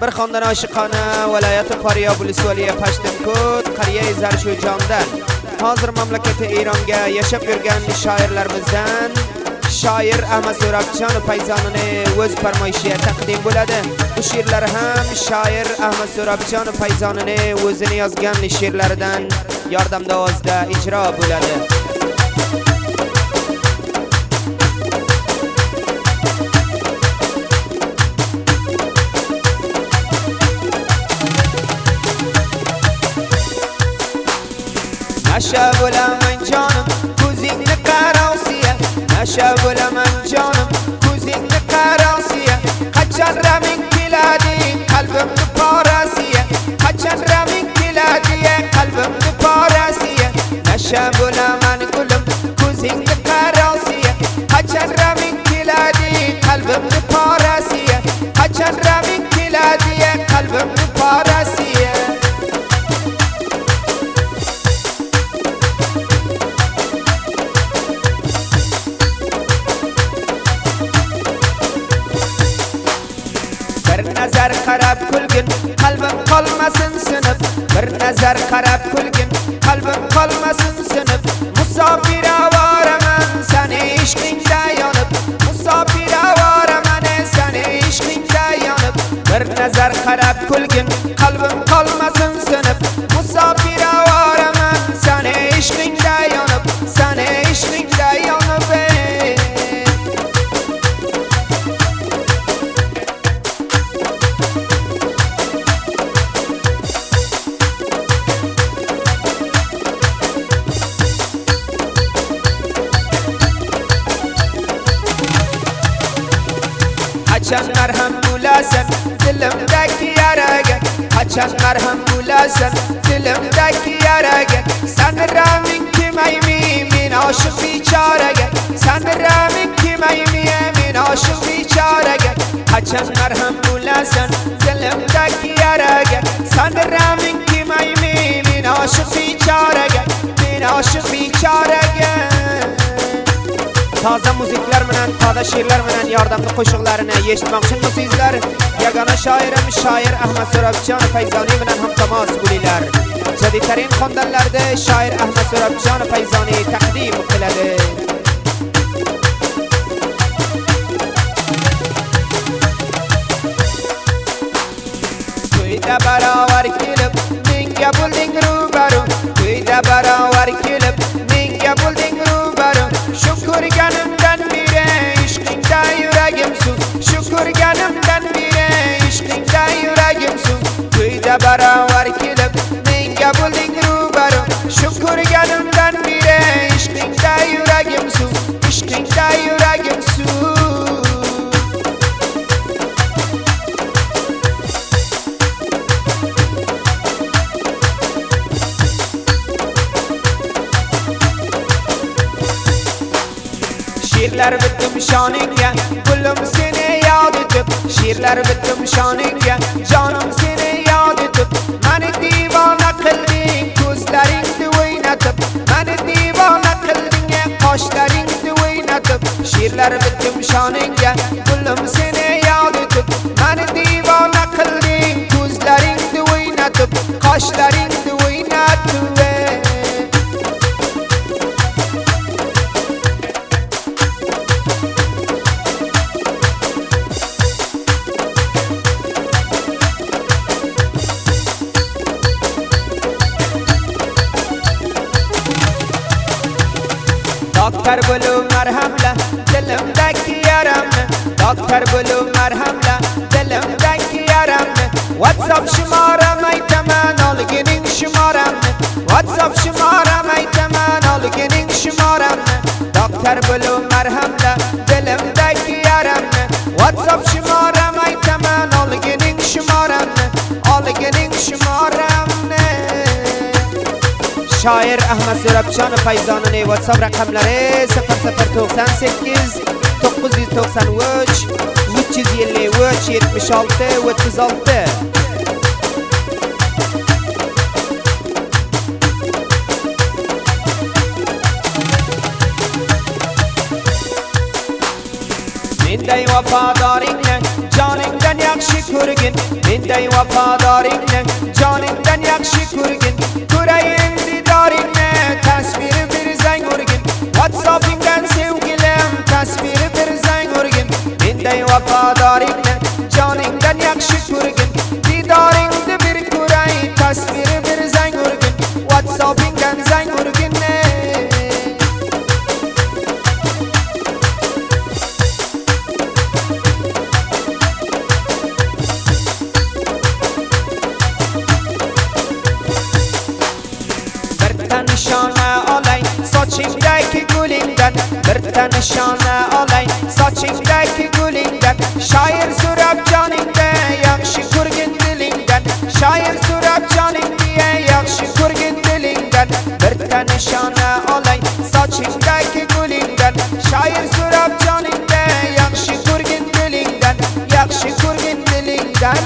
Bir xondan oshiqona viloyati Faryab Ulusvaliya Pashtinkut qariya Zarshujondan hozir mamlakati Eronga yashab yurgan shoirlarimizdan shoir Ahmad So'rabjonov Payzonini o'z farmoyishiga taqdim bo'ladi. Bu she'rlar ham shoir Ahmad So'rabjonov Payzonini o'zini yozgan she'rlaridan yordamda ovozda ijro bo'ladi. Nasha bo'laman jonim, ko'zingni qarosiya. Nasha bo'laman jonim, ko'zingni qarosiya. Qachon raming keladi, qalbimni porasiya. Qachon raming keladi, qalbimni porasiya. Nasha bo'laman gulim, ko'zingni qarosiya. Qachon raming keladi, qalbimni porasiya. Qachon raming keladi, qalbimni porasiya. Bir nazar qarab kulgin, qalbim qolmasin sinib. Bir nazar qarab kulgin, qalbim qolmasin sinib. Musofir avoraman, seni ishqingda yonib. Musofir avoraman, seni ishqingda yonib. Bir nazar qarab kulgin, qalbim qolmasin sinib. Musofir avoraman, seni ishqingda yonib. Seni ishqingda yonib. Qachon marham bo'lasan dilimdagi yaraga. Qachon marham bo'lasan dilimdagi yaraga. Seni raming kelmaymi men oshiq bechoraga. Seni raming kelmaymi men oshiq bechoraga. Qachon marham bo'lasan dilimdagi yaraga. Seni raming kelmaymi men oshiq bechoraga. Men oshiq bechoraga. Toza muziklar bilan, toza she'rlar bilan yordamli qo'shiqlarini eshitmoqchimisizlar? Yagona shoirimiz shoir Ahmad So'rabjonov Payzoni bilan hamtomoz bo'linglar. Jadidtarin xondanlarda shoir Ahmad So'rabjonov Payzoni taqdim qiladi. To'yda barobar kelib, menga bo'lding rubaru. To'yda barobar kelib, menga bo'lding rubaru. Shu ko'rganimdan beri ishqingda yuragim suv. Shu ko'rganimdan beri ishqingda yuragim suv. To'yda barobar kelib, menga bo'lding rubaru. Shu ko'rganimdan beri ishqingda yuragim suv. Ishqingda yuragim suv. She'rlar bitdim shoningga, gulim seni yod etib. She'rlar bitdim shoningga, jonim seni yod etib. Meni divona qilding, ko'zlaringni o'ynatib. Meni divona qilding, qoshlaringni o'ynatib. She'rlar bitdim shoningga, gulim seni yod etib. Meni divona qilding, ko'zlaringni o'ynatib. Qoshlaringni o'ynatib. Doktor bo'lib marhamla dilimdagi yaramni. Doktor bo'lib marhamla dilimdagi yaramni. WhatsApp shumoram aytaman olgining shumoramni. WhatsApp shumoram aytaman olgining shumoramni. Doktor bo'lib marhamla dilimdagi yaramni. WhatsApp shumoram aytaman olgining shumoramni. Olgining shumoramni. Shoir Ahmad So'rabjonov Payzonining WhatsApp raqamlari 0098 993 353 76 36. Menday vafadoringni joningdan yaxshi ko'rgin, menday vafadoringni joningdan yaxshi ko'rgin. Ko'rayin didoringni, tasviri bir zang urgin. WhatsAppingdan sevgilim, tasviri bir zang urgin. Menday vafadoringni joningdan yaxshi ko'rgin. Didoringni bir ko'ray, tasviri bir zang urgin. WhatsAppingdan zang urgin. Nishona olay sochingdagi gulingdan, birta nishona olay sochingdagi gulingdan. Shoir so'rab joningda yaxshi ko'rgin dilingdan, shoir so'rab joningda yaxshi ko'rgin dilingdan. Birta nishona olay sochingdagi gulingdan, shoir so'rab joningda yaxshi ko'rgin dilingdan, yaxshi ko'rgin dilingdan.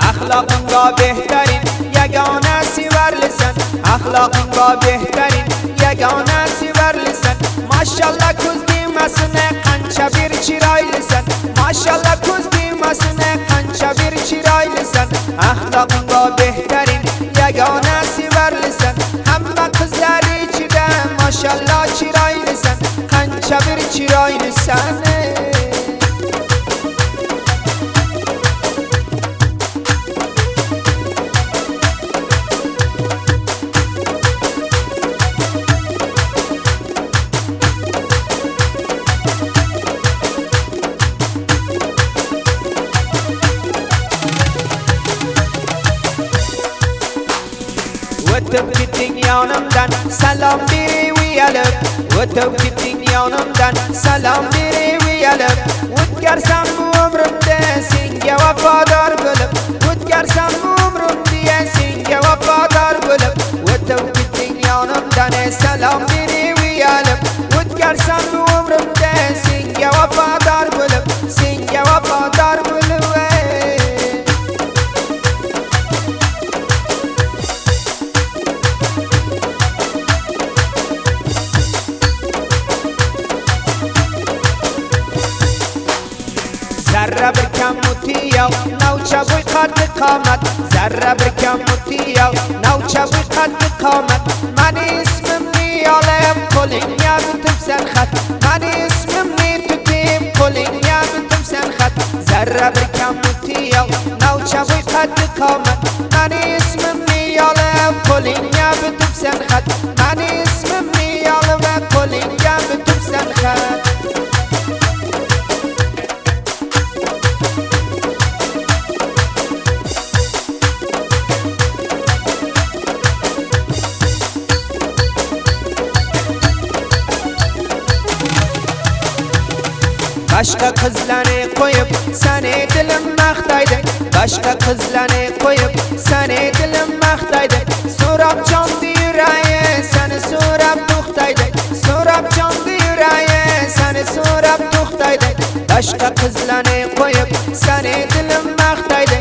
Axloqingga behtarin yagona sevarlisan, axloqingga behtarin yagona sevarlisan. Mashallah ko'z demasini qancha bir chiroylisan, mashallah ko'z demasini qancha bir chiroylisan. Axloqingga behtarin yagona sevarlisan, hamma qizlar ichida mashallah chiroylisan, qancha bir chiroylisan. O'tib ketding yonimdan, salom berib uyalib. O'tib ketding yonimdan, salom berib uyalib. O'tkarsam bu umrimda senga vafodor bo'lib, o'tkarsam bu umrimda senga vafodor bo'lib. O'tib ketding yonimdan, salom berib uyalib. O'tkarsam bu umrimda senga vafodor bo'lib, senga vafodor bo'lib. Zarra bir kam mutiyav, navcha bo'y qaddi qomat. Zarra bir kam mutiyav, navcha bo'y qaddi qomat. Mani ismimni olib qo'lingga bitibsan xat, mani ismimni tutib qo'lingga bitibsan xat. Zarra bir kam mutiyav, navcha bo'y qaddi qomat. Mani ismimni olib qo'lingga bitibsan xat, mani ismimni olib qo'lingga bitibsan xat. Başka qizlarni qo'yib, seni dilim maqtaydi. Başka qizlarni qo'yib, seni dilim maqtaydi. So'rab jonda yurayi, seni so'rab to'xtaydi. So'rab jonda yurayi, seni so'rab to'xtaydi. Başka qizlarni qo'yib, seni dilim maqtaydi.